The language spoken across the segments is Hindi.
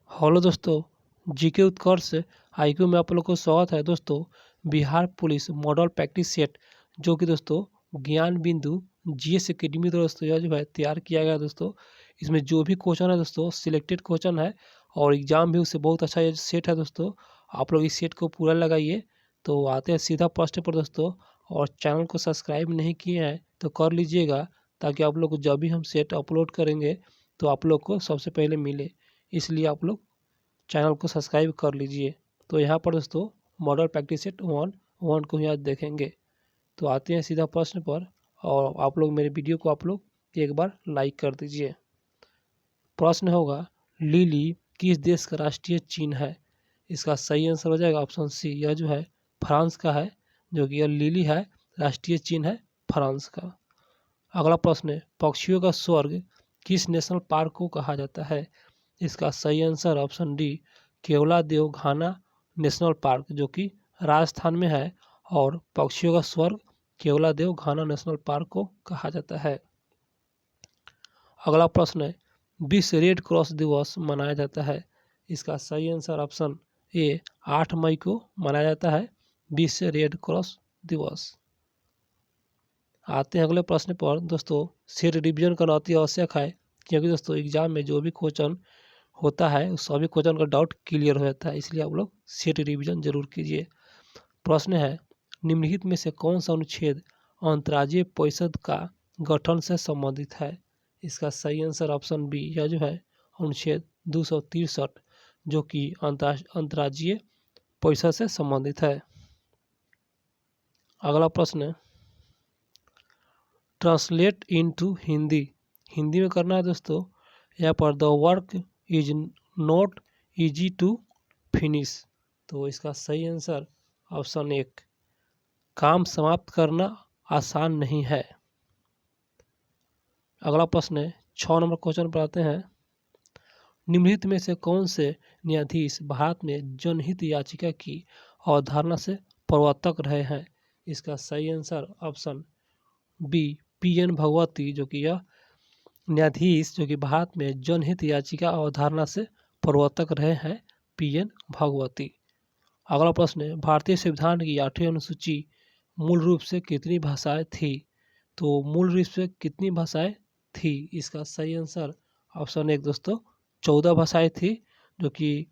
हेलो दोस्तों, जीके उत्कर्ष आईक्यू में आप लोग को स्वागत है। दोस्तों, Bihar police model practice set जो कि दोस्तों ज्ञान बिंदु जीएस एकेडमी दोस्तों यह जो है तैयार किया गया है। दोस्तों, इसमें जो भी क्वेश्चन है दोस्तों सिलेक्टेड क्वेश्चन है और एग्जाम भी उससे बहुत अच्छा ये सेट है। दोस्तों, आप लोग इस सेट को पूरा लगाइए। तो आते हैं सीधा प्रश्न पर दोस्तों, और चैनल को सब्सक्राइब नहीं किए हैं तो कर लीजिएगा, ताकि आप लोग को जब भी हम सेट अपलोड करेंगे तो आप लोग को सबसे पहले मिले। इसलिए आप लोग चैनल को सब्सक्राइब कर लीजिए। तो यहाँ पर दोस्तों मॉडल प्रैक्टिस सेट वन को यहाँ देखेंगे। तो आते हैं सीधा प्रश्न पर, और आप लोग मेरे वीडियो को आप लोग एक बार लाइक कर दीजिए। प्रश्न होगा, लिली किस देश का राष्ट्रीय चिन्ह है? इसका सही आंसर हो जाएगा ऑप्शन सी, यह जो है फ्रांस का है, जो कि यह लिली है, राष्ट्रीय चिन्ह है फ्रांस का। अगला प्रश्न है, पक्षियों का स्वर्ग किस नेशनल पार्क को कहा जाता है? इसका सही आंसर ऑप्शन डी, केवलादेव घाना नेशनल पार्क, जो कि राजस्थान में है, और पक्षियों का स्वर्ग केवलादेव घाना नेशनल पार्क को कहा जाता है। अगला प्रश्न है, विश्व रेड क्रॉस दिवस मनाया जाता है? इसका सही आंसर ऑप्शन ए, 8 मई को मनाया जाता है विश्व रेड क्रॉस दिवस। आते हैं अगले प्रश्न पर। दोस्तों, सेट रिवीजन करना अति आवश्यक है, क्योंकि दोस्तों एग्जाम में जो भी क्वेश्चन होता है उस सभी क्वेश्चन का डाउट क्लियर हो जाता है, इसलिए आप लोग सेट रिवीजन जरूर कीजिए। प्रश्न है, निम्नलिखित में से कौन सा अनुच्छेद अंतर्राज्यीय परिषद का गठन से संबंधित है? इसका सही आंसर ऑप्शन बी, यह जो है अनुच्छेद 263, जो कि अंतर्राज्यीय परिषद से संबंधित है। अगला प्रश्न है, ट्रांसलेट इनटू हिंदी, हिंदी में करना है दोस्तों। यहाँ पर the work is not easy to finish, तो इसका सही आंसर ऑप्शन एक, काम समाप्त करना आसान नहीं है। अगला प्रश्न है, 6 नंबर क्वेश्चन पर आते हैं। निम्नलिखित में से कौन से न्यायाधीश भारत में जनहित याचिका की अवधारणा से प्रवर्तक रहे हैं? इसका सही answer option B, PN Bhagwati, जो कि यह न्यायाधीश जो कि भारत में जनहित याचिका अवधारणा से प्रवर्तक रहे हैं पीएन भगवती। अगला प्रश्न है, भारतीय संविधान की 8वीं अनुसूची मूल रूप से कितनी भाषाएं थी? तो मूल रूप से कितनी भाषाएं थी? इसका सही आंसर ऑप्शन एक दोस्तों, 14 भाषाएं थी, जो कि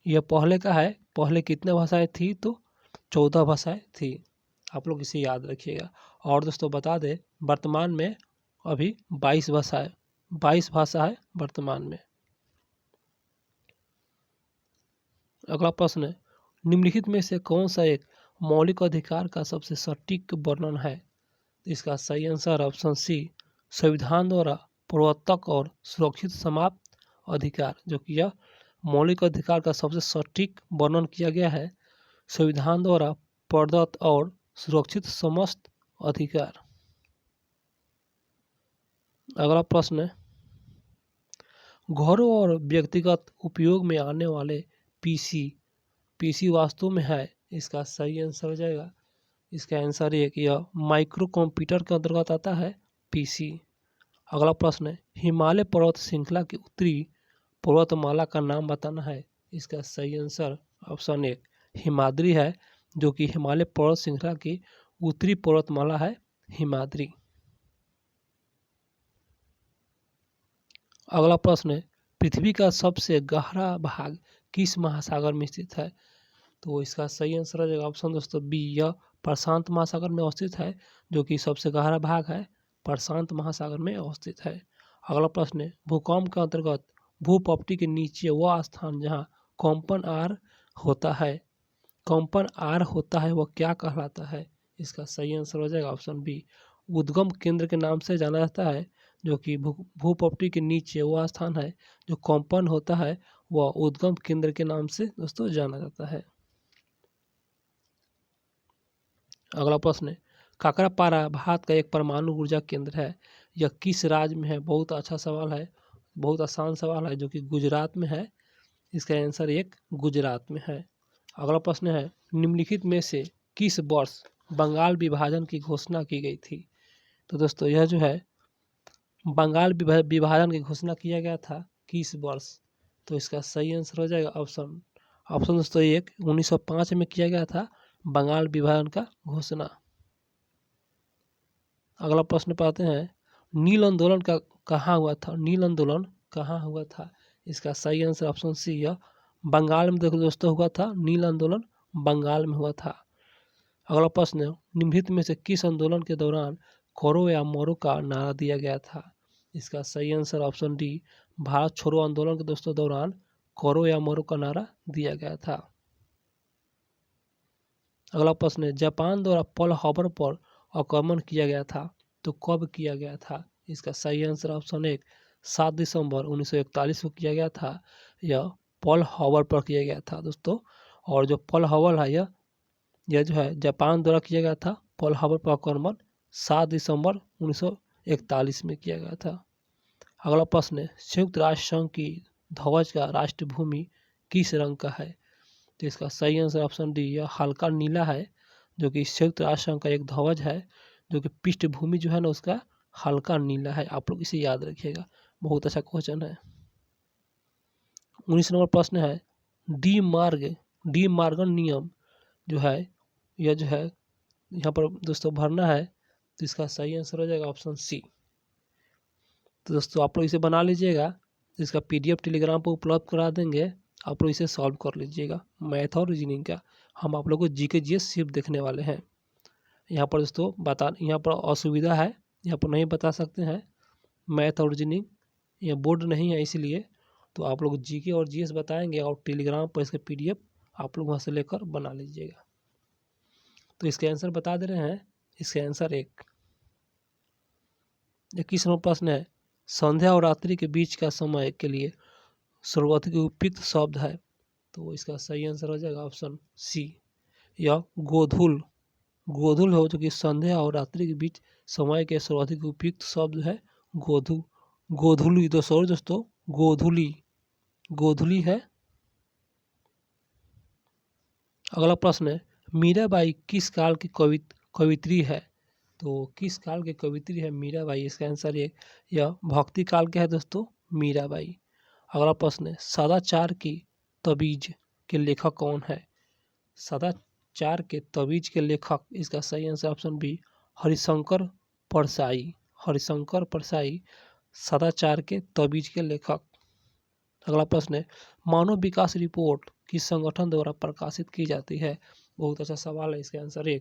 यह पहले का है। पहले कितने भाषाएं थी? तो 14 भाषाएं थी। आप लोग इसे याद रखिएगा। और दोस्तों बता दें, वर्तमान में अभी 22 भाषा है वर्तमान में। अगला प्रश्न है, निम्नलिखित में से कौन सा एक मौलिक अधिकार का सबसे सटीक वर्णन है? इसका सही आंसर ऑप्शन सी, संविधान द्वारा प्रवर्तक और सुरक्षित समाप्त अधिकार, जो कि यह मौलिक अधिकार का सबसे सटीक वर्णन किया गया है, संविधान द्वारा प्रदत्त और सुरक्षित समस्त अधिकार। अगला प्रश्न है, घरों और व्यक्तिगत उपयोग में आने वाले पीसी वास्तव में है? इसका सही आंसर हो जाएगा, इसका आंसर ये कि यह माइक्रो कंप्यूटर के अंतर्गत आता है पीसी। अगला प्रश्न है, हिमालय पर्वत श्रृंखला की उत्तरी पर्वतमाला का नाम बताना है? इसका सही आंसर ऑप्शन एक, हिमाद्री है, जो कि हिमालय पर्वत श्रृंखला की उत्तरी पर्वतमाला है हिमाद्री। अगला प्रश्न है, पृथ्वी का सबसे गहरा भाग किस महासागर में स्थित है? तो इसका सही आंसर हो जाएगा ऑप्शन दोस्तों बी, यह प्रशांत महासागर में अवस्थित है, जो कि सबसे गहरा भाग है प्रशांत महासागर में अवस्थित है। अगला प्रश्न है, भूकंप के अंतर्गत भूपट्टी के नीचे वह स्थान जहां कंपन आर होता है वह क्या कहलाता है? इसका सही आंसर हो जाएगा ऑप्शन बी, उद्गम केंद्र के नाम से जाना जाता है, जो कि भूपट्टी के नीचे वह स्थान है जो कंपन होता है, वह उद्गम केंद्र के नाम से दोस्तों जाना जाता है। अगला प्रश्न है, काकरापारा भारत का एक परमाणु ऊर्जा केंद्र है, यह किस राज्य में है? बहुत अच्छा सवाल है, बहुत आसान सवाल है, जो कि गुजरात में है। इसका आंसर एक, गुजरात में है। अगला प्रश्न है, निम्नलिखित में से किस वर्ष बंगाल विभाजन की घोषणा की गई थी? तो दोस्तों यह जो है बंगाल विभाजन की घोषणा किया गया था किस वर्ष? तो इसका सही आंसर हो जाएगा ऑप्शन ऑप्शन दोस्तों 1 1905 में किया गया था बंगाल विभाजन का घोषणा। अगला प्रश्न पाते हैं नील आंदोलन का कहाँ हुआ था, नील आंदोलन कहाँ हुआ था। इसका सही आंसर ऑप्शन सी यह बंगाल में देखो दोस्तों हुआ था, नील आंदोलन बंगाल में हुआ था। अगला प्रश्न निम्नलिखित में से किस आंदोलन के दौरान करो या मरो का नारा दिया गया था। इसका सही आंसर ऑप्शन डी भारत छोड़ो आंदोलन के दोस्तों दौरान करो या मरो का नारा दिया गया था। अगला प्रश्न है जापान द्वारा पर्ल हार्बर पर आक्रमण किया गया था तो कब किया गया था। इसका सही आंसर ऑप्शन 1 7 दिसंबर 1941 को किया गया था। यह पर्ल हार्बर पर किया गया था दोस्तों। और जो पर्ल हार्बर है यह जो है जापान द्वारा किया गया था। पर्ल हार्बर पर आक्रमण 7 दिसंबर 1941 में किया गया था। अगला प्रश्न है संयुक्त राष्ट्र संघ की ध्वज का राष्ट्रभूमि किस रंग का है। तो इसका सही आंसर ऑप्शन डी यह हल्का नीला है, जो कि संयुक्त राष्ट्र संघ का एक ध्वज है, जो कि पृष्ठभूमि जो है ना उसका हल्का नीला है। आप लोग इसे याद रखिएगा, बहुत अच्छा क्वेश्चन है। 19 नंबर प्रश्न है डी मार्गन नियम जो है यह जो है यहाँ पर दोस्तों भरना है। तो इसका सही आंसर हो जाएगा ऑप्शन सी। तो दोस्तों आप लोग इसे बना लीजिएगा, इसका PDF टेलीग्राम पर उपलब्ध करा देंगे, आप लोग इसे सॉल्व कर लीजिएगा। मैथ और रीजनिंग का हम आप लोग को GK GS सिर्फ देखने वाले हैं। यहाँ पर दोस्तों यहाँ पर असुविधा है, यहाँ पर नहीं बता सकते हैं मैथ और रीजनिंग, यह बोर्ड नहीं है इसलिए। तो आप लोग GK और GS बताएंगे और टेलीग्राम पर इसका PDF आप लोग वहाँ से लेकर बना लीजिएगा। तो इसके आंसर बता दे रहे हैं। इसके आंसर 21 नंबर प्रश्न है संध्या और रात्रि के बीच का समय के लिए सर्वाधिक उपयुक्त शब्द है। तो इसका सही आंसर हो जाएगा ऑप्शन सी यह गोधूल हो, जो कि संध्या और रात्रि के बीच समय के सर्वाधिक उपयुक्त शब्द है गोधूली। दोस्तों गोधूली है। अगला प्रश्न है मीराबाई किस काल की कवित्री है। तो किस काल की कवित्री है मीराबाई। इसका आंसर यह भक्ति काल के है दोस्तों मीराबाई। अगला प्रश्न है सदाचार की तवीज के लेखक कौन है। सदाचार के तवीज के लेखक, इसका सही answer option B Harishankar Parsai सदाचार के तवीज के लेखक। अगला प्रश्न है मानव विकास रिपोर्ट किस संगठन द्वारा प्रकाशित की जाती है। बहुत अच्छा सवाल है। इसका आंसर यह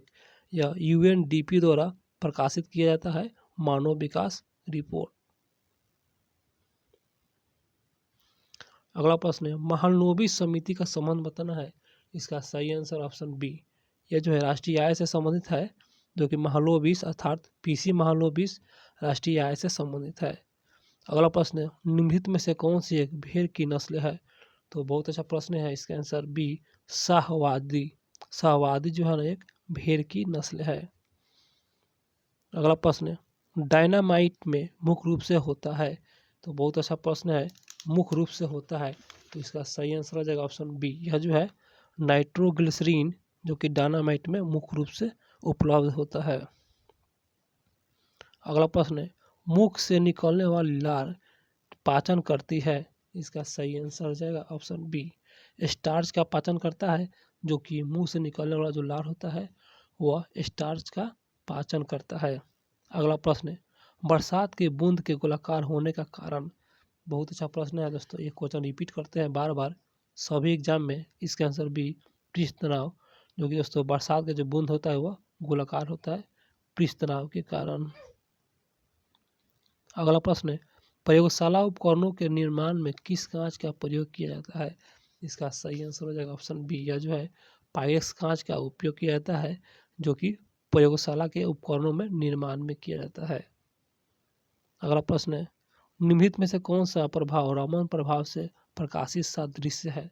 UNDP द्वारा प्रकाशित किया जाता है मानव विकास रिपोर्ट। अगला प्रश्न है महालनोबिस समिति का संबंध बताना है। इसका सही आंसर ऑप्शन बी यह जो है राष्ट्रीय आय से संबंधित है, जो कि महालनोबिस अर्थात PC महालनोबिस राष्ट्रीय आय से संबंधित है। अगला प्रश्न है निम्नलिखित में से कौन सी एक भेड़ की नस्ल है। तो बहुत अच्छा प्रश्न है। इसका आंसर बी शाहवादी जो है ना एक भेड़ की नस्ल है। अगला प्रश्न है डायनामाइट में मुख्य रूप से होता है। तो बहुत अच्छा प्रश्न है, मुख्य रूप से होता है। तो इसका सही आंसर हो जाएगा ऑप्शन बी यह जो है नाइट्रोग्लिसरीन, जो कि डायनामाइट में मुख्य रूप से उपलब्ध होता है। अगला प्रश्न है मुख से निकलने वाली लार पाचन करती है। इसका सही आंसर हो जाएगा ऑप्शन बी स्टार्च का पाचन करता है, जो कि मुंह से निकलने वाला जो लार होता है वह स्टार्च का पाचन करता है। अगला प्रश्न है बरसात के बूंद के गोलाकार होने का कारण। बहुत अच्छा प्रश्न है दोस्तों, ये क्वेश्चन रिपीट करते हैं बार बार सभी एग्जाम में। इसका आंसर बी पृष्ठ तनाव, जो कि दोस्तों बरसात का जो बूंद होता है वह गोलाकार होता है पृष्ठ तनाव के कारण। अगला प्रश्न है प्रयोगशाला उपकरणों के निर्माण में किस कांच का प्रयोग किया जाता है। इसका सही आंसर हो जाएगा ऑप्शन बी यह जो है पाइरेक्स कांच का उपयोग किया जाता है, जो कि प्रयोगशाला के उपकरणों में निर्माण में किया जाता है। अगला प्रश्न है निम्नलिखित में से कौन सा प्रभाव रामन प्रभाव से प्रकाशित सादृश्य है।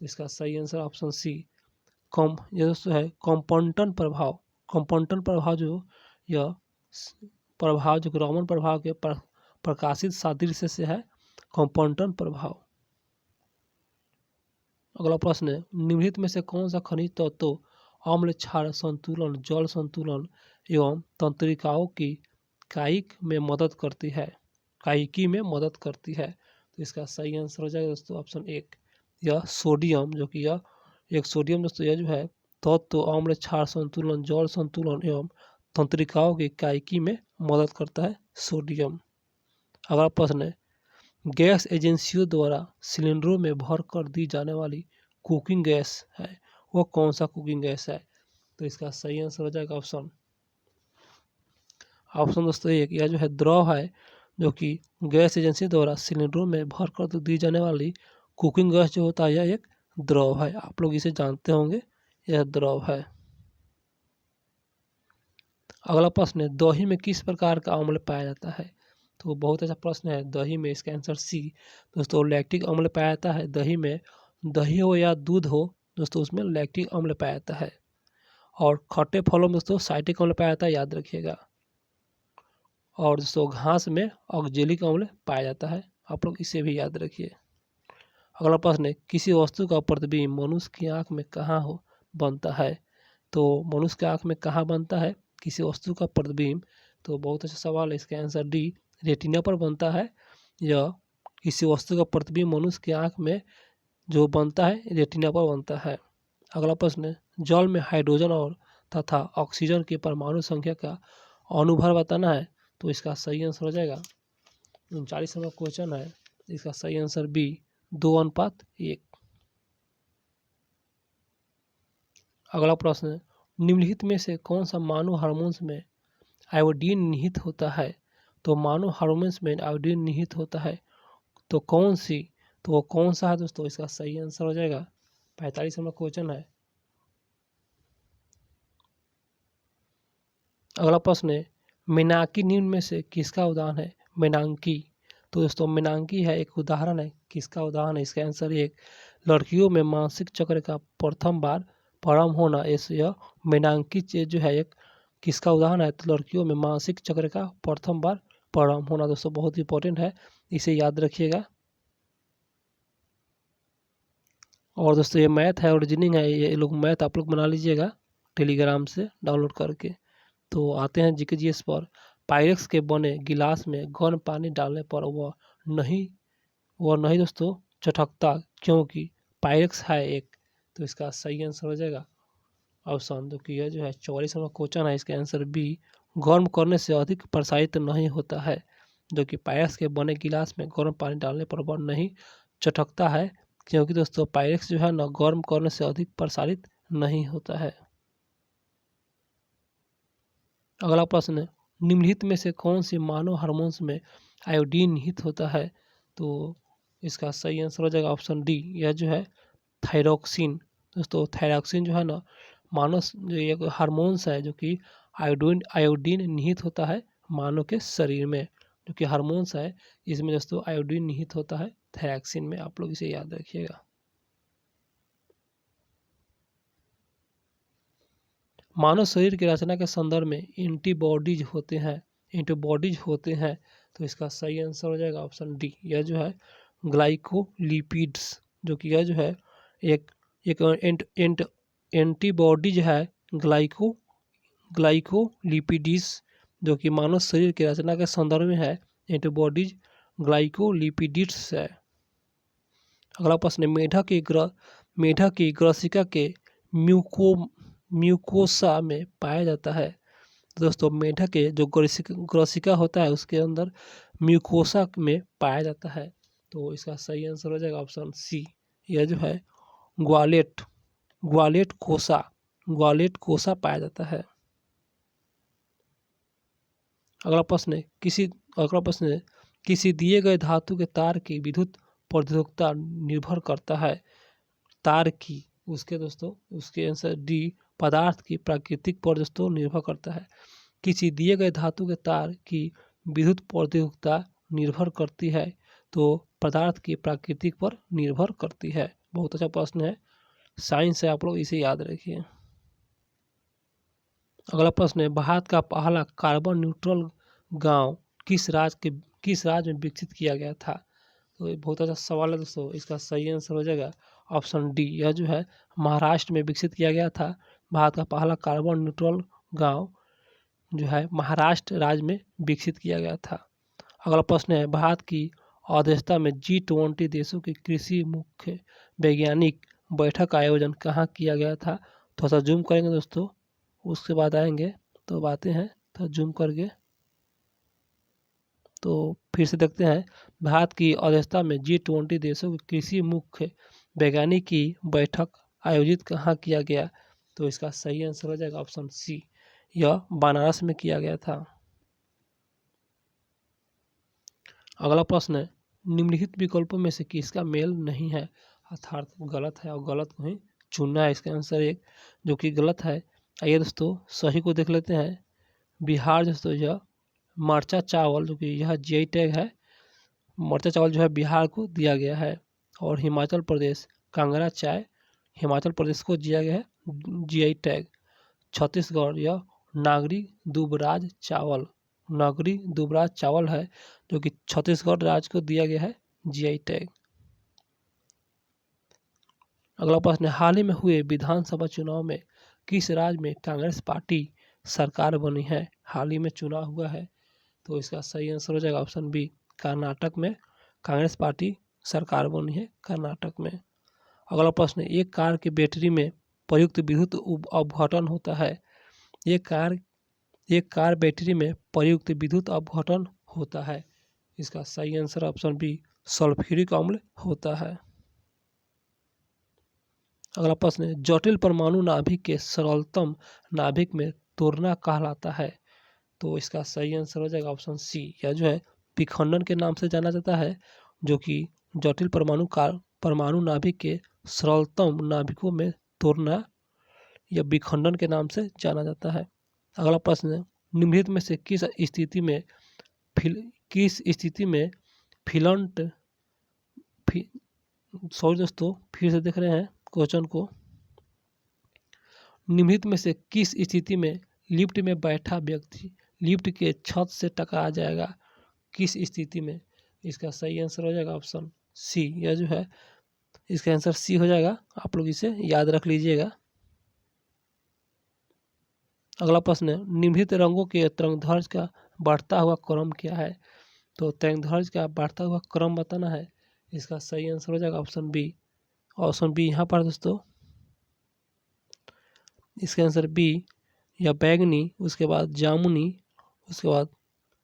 तो इसका सही आंसर ऑप्शन सी यह दोस्तों है कॉम्पॉन्टन प्रभाव जो यह प्रभाव जो रामन प्रभाव के प्रकाशित सादृश्य से है कॉम्पॉन्टन प्रभाव। अगला प्रश्न है निम्नलिखित में से कौन सा खनिज तत्व अम्ल क्षार संतुलन जल संतुलन एवं तंत्रिकाओं की कायिकी में मदद करती है। तो इसका सही आंसर हो जाएगा दोस्तों ऑप्शन 1 यह सोडियम, जो कि यह एक सोडियम दोस्तों यह जो है तत्व अम्ल क्षार संतुलन, जल संतुलन एवं तंत्रिकाओं की इकाई में मदद करता है सोडियम। अगला प्रश्न है गैस एजेंसियों द्वारा सिलेंडरों में भर कर दी जाने वाली कुकिंग गैस है वो कौन सा कुकिंग गैस है? तो इसका सही आंसर हो जाएगा ऑप्शन दोस्तों 1 यह जो है द्रव है, जो कि गैस एजेंसी द्वारा सिलेंडरों में भर कर दी जाने वाली कुकिंग गैस जो होता है यह एक द्रव है। आप लोग इसे जानते होंगे, यह द्रव है। अगला प्रश्न है दही में किस प्रकार का अम्ल पाया जाता है? तो बहुत अच्छा प्रश्न है। दही में इसका आंसर सी दोस्तों लैक्टिक अम्ल पाया जाता है। दही में दही हो या दूध हो दोस्तों उसमें लैक्टिक अम्ल पाया जाता है। और खट्टे फलों में दोस्तों साइट्रिक अम्ल पाया जाता है, याद रखिएगा। और दोस्तों घास में ऑक्जेलिक अम्ल पाया जाता है, आप लोग इसे भी याद रखिए। अगला प्रश्न है किसी वस्तु का प्रतिबिंब मनुष्य की आंख में कहाँ हो बनता है? तो मनुष्य की आंख में कहाँ बनता है किसी वस्तु का प्रतिबिंब? तो बहुत अच्छा सवाल है, इसका आंसर डी रेटिना पर बनता है। यह किसी वस्तु का प्रतिबिंब मनुष्य की आंख में जो बनता है रेटिना पर बनता है। अगला प्रश्न है जल में हाइड्रोजन और तथा ऑक्सीजन की परमाणु संख्या का अनुभार बताना है। तो इसका सही आंसर हो जाएगा 39 नंबर क्वेश्चन है, इसका सही आंसर बी 2:1। अगला प्रश्न है निम्नलिखित में से कौन सा मानव हार्मोन्स में आयोडीन निहित होता है? तो मानव हार्मोन्स में आयोडीन निहित होता है तो कौन सी, तो वो कौन सा है दोस्तों? इसका सही आंसर हो जाएगा 45 नंबर क्वेश्चन है। अगला प्रश्न है मेनाकी निम्न में से किसका उदाहरण है? मेनाकी, तो दोस्तों मेनाकी है एक उदाहरण है, किसका उदाहरण है? इसका आंसर एक लड़कियों में मासिक चक्र का प्रथम बार प्रारंभ होना, यह मेनाकी जो है एक किसका उदाहरण है? तो लड़कियों में मासिक चक्र का प्रथम बार प्रारंभ होना। दोस्तों बहुत इंपॉर्टेंट है, इसे याद रखिएगा। और दोस्तों ये मैथ है और रीजनिंग है, ये लोग मैथ आप लोग बना लीजिएगा टेलीग्राम से डाउनलोड करके। तो आते हैं जीके जीएस पर। पायरेक्स के बने गिलास में गर्म पानी डालने पर वह नहीं दोस्तों चटकता, क्योंकि पायरेक्स है एक। तो इसका सही आंसर हो जाएगा ऑप्शन, जो कि यह जो है 44 नंबर क्वेश्चन है, इसका आंसर बी गर्म करने से अधिक प्रसारित नहीं होता है। जो कि पायरेक्स के बने गिलास में गर्म पानी डालने पर वह नहीं चटकता है, क्योंकि दोस्तों पायरेक्स जो है ना गर्म करने से अधिक प्रसारित नहीं होता है। अगला प्रश्न है निम्नलिखित में से कौन सी मानव हार्मोन्स में आयोडीन निहित होता है? तो इसका सही आंसर हो जाएगा ऑप्शन डी, यह जो है थायरॉक्सिन। दोस्तों थायरॉक्सिन जो है ना मानव जो एक हार्मोन्स है, जो कि आयोडीन निहित होता है मानव के शरीर में, जो कि हार्मोन्स है इसमें दोस्तों आयोडीन निहित होता है थायरॉक्सिन में, आप लोग इसे याद रखिएगा। मानव शरीर की रचना के संदर्भ में एंटीबॉडीज होते हैं। तो इसका सही आंसर हो जाएगा ऑप्शन डी, यह जो है ग्लाइकोलिपिड्स, जो कि यह जो है एक एंटीबॉडीज है ग्लाइकोलिपिडीज, जो कि मानव शरीर की रचना के संदर्भ में है एंटीबॉडीज ग्लाइकोलिपिडिड्स है। अगला प्रश्न है मेढक की ग्रसिका के म्यूकोसा में पाया जाता है। तो दोस्तों मेढक के जो ग्रसिका होता है उसके अंदर म्यूकोसा में पाया जाता है। तो इसका सही आंसर हो जाएगा ऑप्शन सी, यह जो है ग्वालेट कोसा पाया जाता है। अगला प्रश्न है किसी दिए गए धातु के तार की विद्युत प्रतिरोधकता निर्भर करता है तार की, उसके आंसर डी पदार्थ की प्रकृति पर दोस्तों निर्भर करता है। किसी दिए गए धातु के तार की विद्युत प्रतिरोधकता निर्भर करती है तो पदार्थ की प्रकृति पर निर्भर करती है। बहुत अच्छा प्रश्न है, साइंस है, आप लोग इसे याद रखिए। अगला प्रश्न है भारत का पहला कार्बन न्यूट्रल गांव किस राज्य में विकसित किया गया था? तो ये बहुत अच्छा सवाल है दोस्तों, इसका सही आंसर हो जाएगा ऑप्शन डी, यह जो है महाराष्ट्र में विकसित किया गया था। भारत का पहला कार्बन न्यूट्रल गांव जो है महाराष्ट्र राज्य में विकसित किया गया था। अगला प्रश्न है भारत की अध्यक्षता में G20 देशों की कृषि मुख्य वैज्ञानिक बैठक का आयोजन कहाँ किया गया था। थोड़ा सा जूम करेंगे दोस्तों, उसके बाद आएंगे तो बातें हैं, तो जूम करके तो फिर से देखते हैं। भारत की अध्यक्षता में G20 देशों की कृषि मुख्य वैज्ञानिक की बैठक आयोजित कहाँ किया गया, तो इसका सही आंसर हो जाएगा ऑप्शन सी, यह बनारस में किया गया था। अगला प्रश्न है, निम्नलिखित विकल्पों में से किसका मेल नहीं है, अर्थात गलत है और गलत को ही चुनना है। इसका आंसर एक जो कि गलत है। आइए दोस्तों सही को देख लेते हैं। बिहार दोस्तों यह मरचा चावल जो कि यह GI टैग है, मरचा चावल जो है बिहार को दिया गया है। और हिमाचल प्रदेश कांगड़ा चाय हिमाचल प्रदेश को दिया गया है GI टैग। छत्तीसगढ़ यह नागरी दुबराज चावल है जो कि छत्तीसगढ़ राज्य को दिया गया है GI टैग। अगला प्रश्न है, हाल ही में हुए विधानसभा चुनाव में किस राज्य में कांग्रेस पार्टी सरकार बनी है। हाल ही में चुनाव हुआ है, तो इसका सही आंसर हो जाएगा ऑप्शन बी, कर्नाटक में कांग्रेस पार्टी सरकार बनी है कर्नाटक में। अगला प्रश्न है, एक कार की बैटरी में प्रयुक्त विद्युत अपघटन होता है। एक कार बैटरी में प्रयुक्त विद्युत अपघटन होता है। इसका सही आंसर ऑप्शन बी, सल्फ्यूरिक अम्ल होता है। अगला प्रश्न है, जटिल परमाणु नाभिक के सरलतम नाभिक में तोड़ना कहलाता है। तो इसका सही आंसर हो जाएगा ऑप्शन सी, यह जो है विखंडन के नाम से जाना जाता है, जो कि जटिल परमाणु नाभिक के सरलतम नाभिकों में तोड़ना या विखंडन के नाम से जाना जाता है। अगला प्रश्न है, निम्नलिखित में से किस स्थिति में फिलंट सॉरी दोस्तों फिर से देख रहे हैं क्वेश्चन को। निम्नलिखित में से किस स्थिति में लिफ्ट में बैठा व्यक्ति लिफ्ट के छत से टकरा जाएगा, किस स्थिति में। इसका सही आंसर हो जाएगा ऑप्शन सी, यह जो है इसका आंसर सी हो जाएगा। आप लोग इसे याद रख लीजिएगा। अगला प्रश्न है, निम्नलिखित रंगों के तरंगदैर्घ्य का बढ़ता हुआ क्रम क्या है। तो तरंगदैर्घ्य का बढ़ता हुआ क्रम बताना है। इसका सही आंसर हो जाएगा ऑप्शन बी। ऑप्शन बी यहाँ पर दोस्तों इसका आंसर बी, या बैगनी, उसके बाद जामुनी, उसके बाद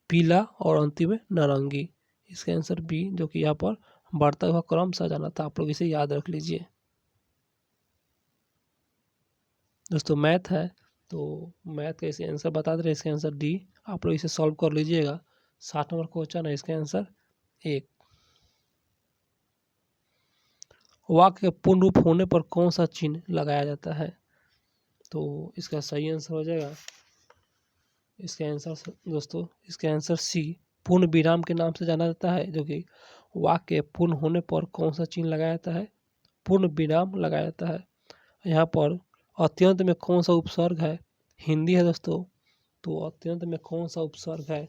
पीला और अंतिम में नारंगी। इसका आंसर बी जो कि यहाँ पर बढ़ता हुआ क्रम सा जाना था। आप लोग इसे याद रख लीजिए। दोस्तों मैथ है, तो मैथ का इसे आंसर बता दे रहे हैं। इसका आंसर डी, आप लोग इसे सॉल्व कर लीजिएगा। 60 नंबर क्वेश्चन है, इसका आंसर एक। वाक्य पूर्ण रूप होने पर कौन सा चिन्ह लगाया जाता है। तो इसका सही आंसर हो जाएगा, इसका आंसर दोस्तों इसका आंसर सी, पूर्ण विराम के नाम से जाना जाता है, जो कि वाक्य पूर्ण होने पर कौन सा चिन्ह लगाया जाता है, पूर्ण विराम लगाया जाता है। यहाँ पर अत्यंत में कौन सा उपसर्ग है, हिंदी है दोस्तों, तो अत्यंत में कौन सा उपसर्ग है।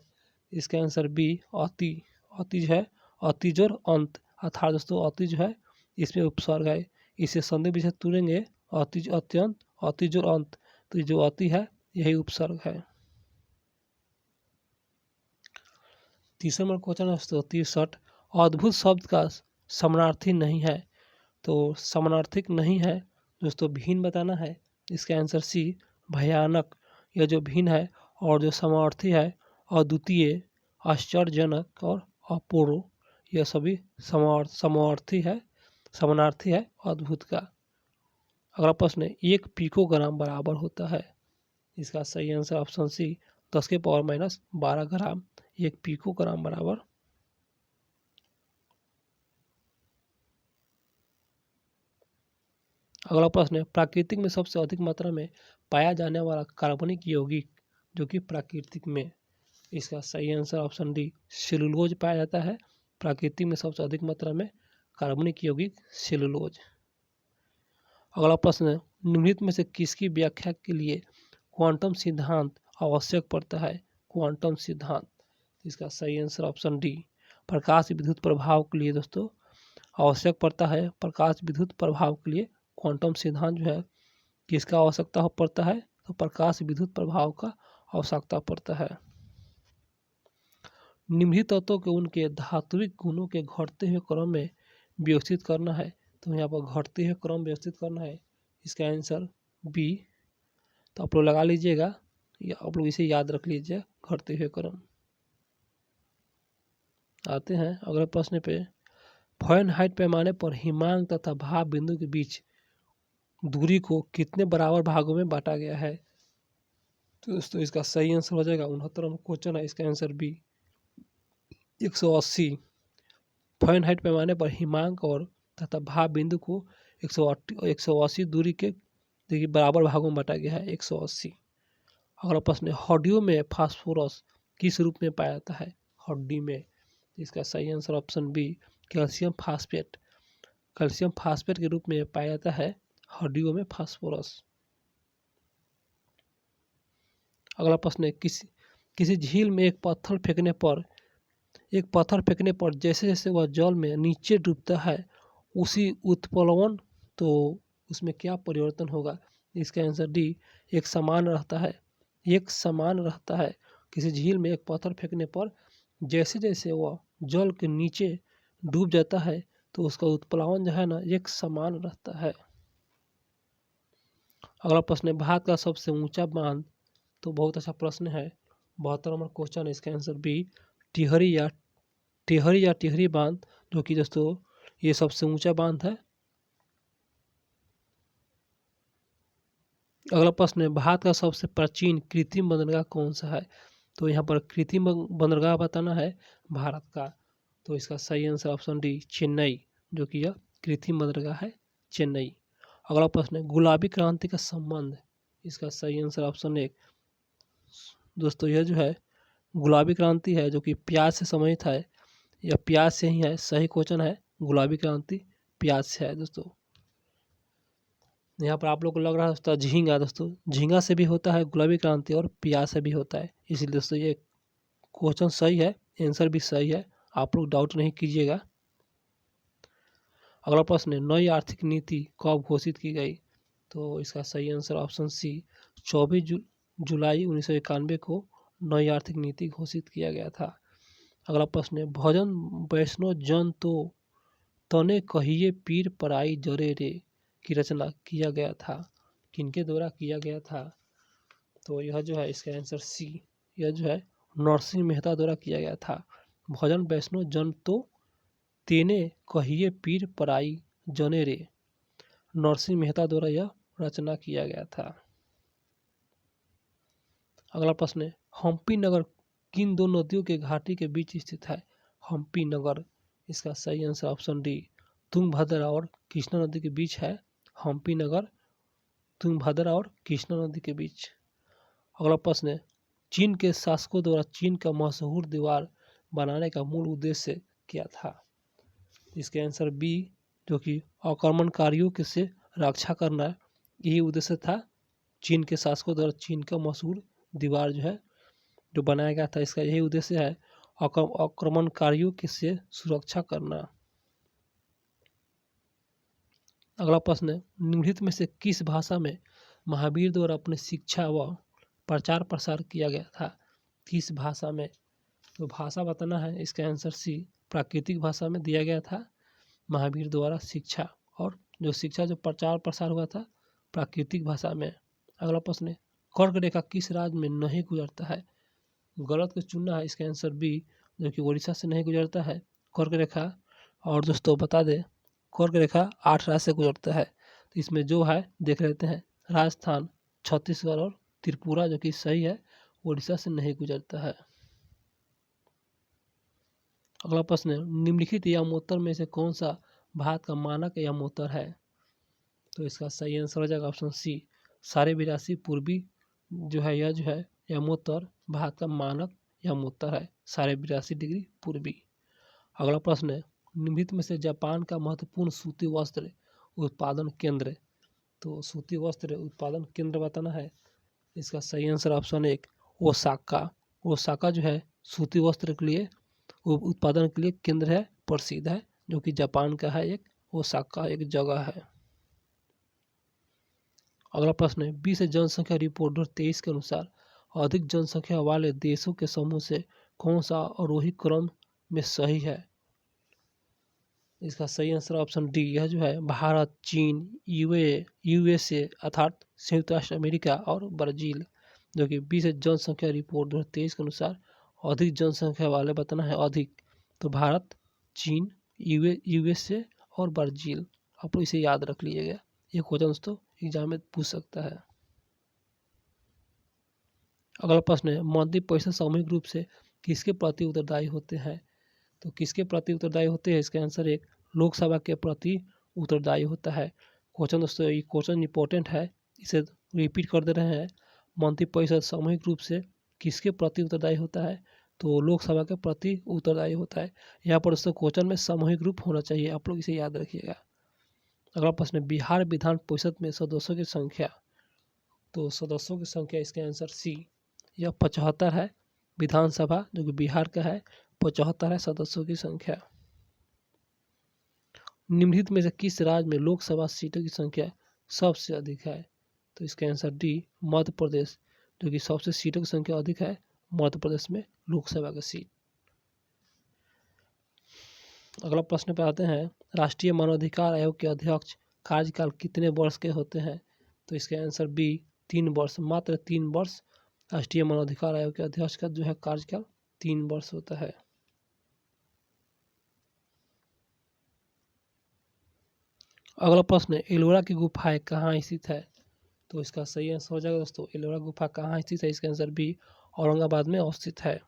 इसका आंसर बी, अति। अति जो है अतिज और अंत, अर्थात दोस्तों अति जो है इसमें उपसर्ग है। इसे संधि विच्छेद तुरेंगे, अतिज अत्यंत, अतिज और अंत, तो जो अति है यही उपसर्ग है। तीसरा नंबर क्वेश्चन है दोस्तों 63, अद्भुत शब्द का समानार्थी नहीं है। तो समानार्थिक नहीं है दोस्तों भिन्न बताना है। इसका आंसर सी, भयानक। यह जो भिन्न है, और जो समानार्थी है अद्वितीय, आश्चर्यजनक और अपूर्व, यह सभी समानार्थी है अद्भुत का। अगला प्रश्न है, 1 पिकोग्राम बराबर होता है। इसका सही आंसर ऑप्शन सी, 10⁻⁻12 ग्राम। 1 पिकोग्राम बराबर अगला प्रश्न है, प्राकृतिक में सबसे अधिक मात्रा में पाया जाने वाला कार्बनिक यौगिक जो कि प्राकृतिक में। इसका सही आंसर ऑप्शन डी, सेलुलोज पाया जाता है। प्राकृतिक में सबसे अधिक मात्रा में कार्बनिक यौगिक सेलुलोज। अगला प्रश्न है, निम्नलिखित में से किसकी व्याख्या के लिए क्वांटम सिद्धांत आवश्यक पड़ता है। क्वांटम सिद्धांत, इसका सही आंसर ऑप्शन डी, प्रकाश विद्युत प्रभाव के लिए दोस्तों आवश्यक पड़ता है। प्रकाश विद्युत प्रभाव के लिए क्वांटम सिद्धांत जो है किसका आवश्यकता पड़ता है, तो प्रकाश विद्युत प्रभाव का आवश्यकता पड़ता है। निम्नलिखित तत्वों के उनके धात्विक गुणों के घटते हुए क्रम में व्यवस्थित करना है। तो यहाँ पर घटते हुए क्रम व्यवस्थित करना है, इसका आंसर बी। तो आप लोग लगा लीजिएगा या आप लोग इसे याद रख लीजिए, घटते हुए क्रम। आते हैं अगले प्रश्न पे। फ़ारेनहाइट पैमाने पर हिमांक तथा भाप बिंदु के बीच दूरी को कितने बराबर भागों में बांटा गया है? तो दोस्तों इसका सही आंसर हो जाएगा 69वां क्वेश्चन है, इसका आंसर बी 180। फ़ारेनहाइट पैमाने पर हिमांक और तथा भाप बिंदु को 180 दूरी के देखिए बराबर भागों में बांटा गया है, 180। अगला प्रश्न है, हड्डियों में फास्फोरस किस रूप में पाया जाता है? हड्डी में, इसका सही answer option B calcium phosphate. Calcium phosphate के रूप में पाया जाता है हड्डियों में फास्फोरस। अगला प्रश्न है, किसी झील में एक पत्थर फेंकने पर जैसे जैसे वह जल में नीचे डूबता है उसी उत्प्लवन, तो उसमें क्या परिवर्तन होगा? इसका आंसर डी एक समान रहता है, एक समान रहता है। किसी झील में एक पत्थर फेंकने पर जैसे जैसे वह जल के नीचे डूब जाता है तो उसका उत्प्लावन जो है ना एक समान रहता है। अगला प्रश्न है, भारत का सबसे ऊंचा बांध, तो बहुत अच्छा प्रश्न है, 72 नंबर क्वेश्चन है, इसका आंसर बी टिहरी बांध, जो कि दोस्तों ये सबसे ऊंचा बांध है। अगला प्रश्न है, भारत का सबसे प्राचीन कृत्रिम बंदरगाह कौन सा है? तो यहाँ पर कृत्रिम बंदरगाह बताना है भारत का, तो इसका सही आंसर ऑप्शन डी चेन्नई, जो कि यह कृत्रिम बंदरगाह है चेन्नई। अगला प्रश्न है, गुलाबी क्रांति का संबंध, इसका सही आंसर ऑप्शन ए दोस्तों यह जो है गुलाबी क्रांति है जो कि प्याज से संबंधित है, यह प्याज से ही है, सही क्वेश्चन है, गुलाबी क्रांति प्याज से है दोस्तों। यहाँ पर आप लोग को लग रहा है दोस्तों झींगा, दोस्तों झींगा से भी होता है गुलाबी क्रांति और प्याज से भी होता है, इसलिए दोस्तों ये क्वेश्चन सही है, आंसर भी सही है, आप लोग डाउट नहीं कीजिएगा। अगला प्रश्न है, नई आर्थिक नीति कब घोषित की गई? तो इसका सही आंसर ऑप्शन सी 24 जुलाई 1991 को नई आर्थिक नीति घोषित किया गया था। अगला प्रश्न है, भजन वैष्णो जन तो तने कहिए पीर पराई जरे रे की रचना किया गया था, किनके द्वारा किया गया था? तो यह जो है इसका आंसर सी, यह जो है नरसिंह मेहता द्वारा किया गया था। भजन वैष्णो जन तो तेने कहिए पीर पराई जने रे, नरसिंह मेहता द्वारा यह रचना किया गया था। अगला प्रश्न है, हम्पी नगर किन दो नदियों के घाटी के बीच स्थित है? हम्पी नगर, इसका सही आंसर ऑप्शन डी तुंगभद्रा और कृष्णा नदी के बीच है। हम्पी नगर तुंगभद्रा और कृष्णा नदी के बीच। अगला प्रश्न है, चीन के शासकों द्वारा चीन का मशहूर दीवार बनाने का मूल उद्देश्य क्या था? इसके आंसर बी, जो कि आक्रमणकारियों के से रक्षा करना, यही उद्देश्य था चीन के शासकों द्वारा चीन का मशहूर दीवार जो है जो बनाया गया था, इसका यही उद्देश्य है आक्रमणकारियों के से सुरक्षा करना। अगला प्रश्न है, निम्नलिखित में से किस भाषा में महावीर द्वारा अपनी शिक्षा व प्रचार प्रसार किया गया था? किस भाषा में? तो भाषा बताना है, इसका आंसर सी प्राकृतिक भाषा में दिया गया था महावीर द्वारा शिक्षा, और जो शिक्षा जो प्रचार प्रसार हुआ था प्राकृतिक भाषा में। अगला प्रश्न है, कर्क रेखा किस राज्य में नहीं गुजरता है? गलत को चुनना है, इसका आंसर बी, जो कि उड़ीसा से नहीं गुजरता है कर्क रेखा। और दोस्तों बता दें कर्क रेखा 8 राज्य से गुजरता है, तो इसमें जो है देख लेते हैं, राजस्थान, छत्तीसगढ़ और त्रिपुरा, जो कि सही है, उड़ीसा से नहीं गुजरता है। अगला प्रश्न है, निम्नलिखित यामोत्तर में से कौन सा भारत का मानक यामोत्तर है? तो इसका सही आंसर हो जाएगा ऑप्शन सी 82 पूर्वी, जो है यह जो है यामोत्तर भारत का मानक यामोत्तर है 82 डिग्री पूर्वी। अगला प्रश्न है, निम्नलिखित में से जापान का महत्वपूर्ण सूती वस्त्र उत्पादन केंद्र, तो सूती वस्त्र उत्पादन केंद्र बताना है, इसका सही आंसर ऑप्शन एक ओसाका। ओसाका जो है सूती वस्त्र के लिए उत्पादन के लिए केंद्र है, प्रसिद्ध है, जो कि जापान का है, एक ओसाका एक जगह है। अगला प्रश्न है, विश्व जनसंख्या रिपोर्ट 2023 के अनुसार अधिक जनसंख्या वाले देशों के समूह से कौन सा आरोही क्रम में सही है? इसका सही आंसर ऑप्शन डी, यह जो है भारत, चीन, यूएसए अर्थात संयुक्त राष्ट्र अमेरिका और ब्राजील, जो कि विश्व जनसंख्या रिपोर्ट 2023 के अनुसार अधिक जनसंख्या वाले बताना है अधिक, तो भारत, चीन, यूएसए और ब्राजील। आप लोग इसे याद रख लीजिएगा, ये क्वेश्चन दोस्तों एग्जाम में पूछ सकता है। अगला प्रश्न है मंत्रि परिषद सामूहिक रूप से किसके प्रति उत्तरदायी होते हैं? तो किसके प्रति उत्तरदायी होते हैं? इसका आंसर एक लोकसभा के प्रति उत्तरदायी होता है। क्वेश्चन दोस्तों ये क्वेश्चन इंपॉर्टेंट है, इसे रिपीट कर दे रहे हैं। मंत्रि परिषद सामूहिक रूप से किसके प्रति उत्तरदायी होता है? तो लोकसभा के प्रति उत्तरदायी होता है। यहाँ पर दोस्तों क्वेश्चन में सामूहिक रूप होना चाहिए, आप लोग इसे याद रखिएगा। अगला प्रश्न है बिहार विधान परिषद में सदस्यों की संख्या। तो सदस्यों की संख्या इसका आंसर सी, यह 75 है। विधानसभा जो कि बिहार का है 75 है सदस्यों की संख्या। निम्नलिखित में से किस राज्य में लोकसभा सीटों की संख्या सबसे अधिक है? तो इसका आंसर डी मध्य प्रदेश, जो कि सबसे सीटों की संख्या अधिक है मध्य प्रदेश में लोकसभा की सीट। अगला प्रश्न पे आते हैं राष्ट्रीय मानवाधिकार आयोग के अध्यक्ष कार्यकाल कितने वर्ष के होते हैं? तो इसका आंसर बी 3 वर्ष, मात्र 3 वर्ष राष्ट्रीय मानवाधिकार आयोग के अध्यक्ष का जो है कार्यकाल 3 वर्ष होता है। अगला प्रश्न है एलोरा की गुफाएं कहाँ स्थित है? तो इसका सही आंसर हो जाएगा दोस्तों एलोरा गुफा कहाँ स्थित है? इसका आंसर बी औरंगाबाद में अवस्थित है।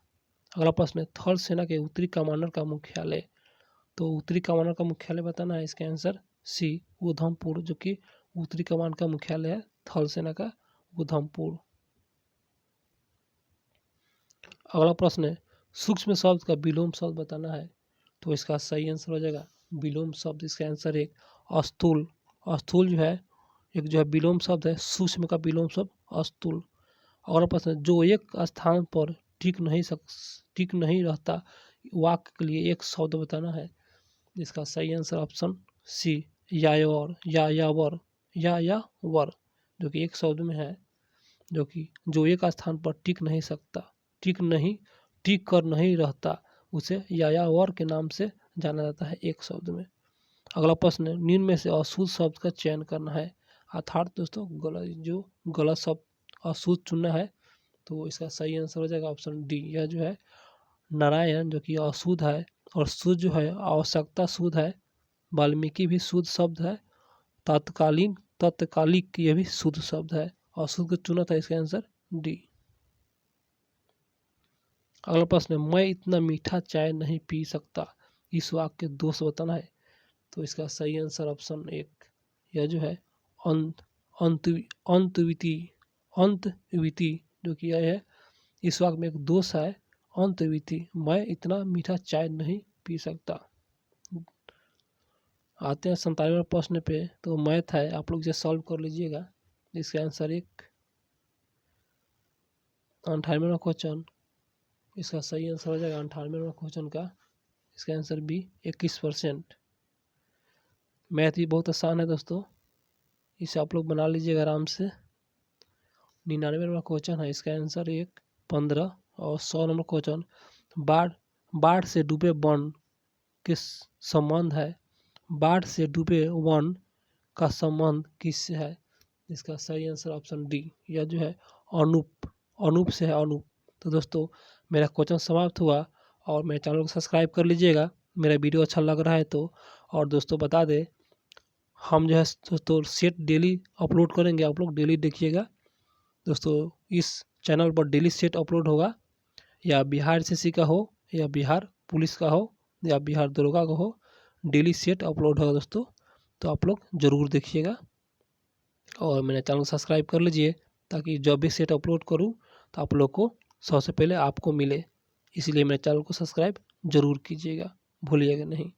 अगला प्रश्न है थल सेना के उत्तरी कमांडर का मुख्यालय। तो उत्तरी कमांडर का मुख्यालय बताना है, इसका आंसर सी उधमपुर, जो कि उत्तरी कमान का मुख्यालय है थल सेना का उधमपुर। अगला प्रश्न है सूक्ष्म शब्द का विलोम शब्द बताना है। तो इसका सही आंसर हो जाएगा विलोम शब्द, इसका आंसर एक अस्तूल। अस्तूल जो है एक जो है विलोम शब्द है, सूक्ष्म का विलोम शब्द अस्तूल। अगला प्रश्न है जो एक स्थान पर टिक नहीं रहता वाक्य के लिए एक शब्द बताना है। इसका सही आंसर ऑप्शन सी यावर या वर, जो कि एक शब्द में है, जो कि जो एक स्थान पर टिक कर नहीं रहता उसे यायावर के नाम से जाना जाता है एक शब्द में। अगला प्रश्न है निम्न में से अशुद्ध शब्द का चयन करना है, अर्थात दोस्तों गलत शब्द अशुद्ध चुनना है। तो इसका सही आंसर हो जाएगा ऑप्शन डी, यह जो है नारायण जो कि अशुद्ध है, और शुद्ध जो है आवश्यकता शुद्ध है, वाल्मीकि भी शुद्ध शब्द है, तत्कालिक ये भी शुद्ध शब्द है, अशुद्ध को चुना था, इसका आंसर डी। अगला प्रश्न है मैं इतना मीठा चाय नहीं पी सकता, इस वाक्य के दोष बताना है। तो इसका सही आंसर ऑप्शन एक, यह जो है अंतविति, जो कि यह है इस वाक्य में एक दोष है अंतविति, मैं इतना मीठा चाय नहीं पी सकता। आते हैं 97वें प्रश्न पे। तो मैथ है, आप लोग इसे सॉल्व कर लीजिएगा। इसका आंसर एक 98वां क्वेश्चन, इसका सही आंसर हो जाएगा 98वां क्वेश्चन का, इसका आंसर बी 21%। मैथ भी बहुत आसान है दोस्तों, इसे आप लोग बना लीजिएगा आराम से। 99वां क्वेश्चन है, इसका आंसर एक 15। और 100 नंबर क्वेश्चन बाढ़ से डूबे वन के संबंध है, बाढ़ से डूबे वन का संबंध किससे है? इसका सही आंसर ऑप्शन डी, यह जो है अनूप से है, अनूप। तो दोस्तों मेरा क्वेश्चन समाप्त हुआ, और मेरे चैनल को सब्सक्राइब कर लीजिएगा मेरा वीडियो अच्छा लग रहा है तो। और दोस्तों बता दें हम जो है दोस्तों सेट डेली अपलोड करेंगे, आप लोग डेली देखिएगा दोस्तों। इस चैनल पर डेली सेट अपलोड होगा, या बिहार एसएससी का हो, या बिहार पुलिस का हो, या बिहार दरोगा का हो, डेली सेट अपलोड होगा दोस्तों। तो आप लोग ज़रूर देखिएगा, और मेरे चैनल को सब्सक्राइब कर लीजिए, ताकि जब भी सेट अपलोड करूं तो आप लोग को सबसे पहले आपको मिले। इसलिए मेरे चैनल को सब्सक्राइब ज़रूर कीजिएगा, भूलिएगा नहीं।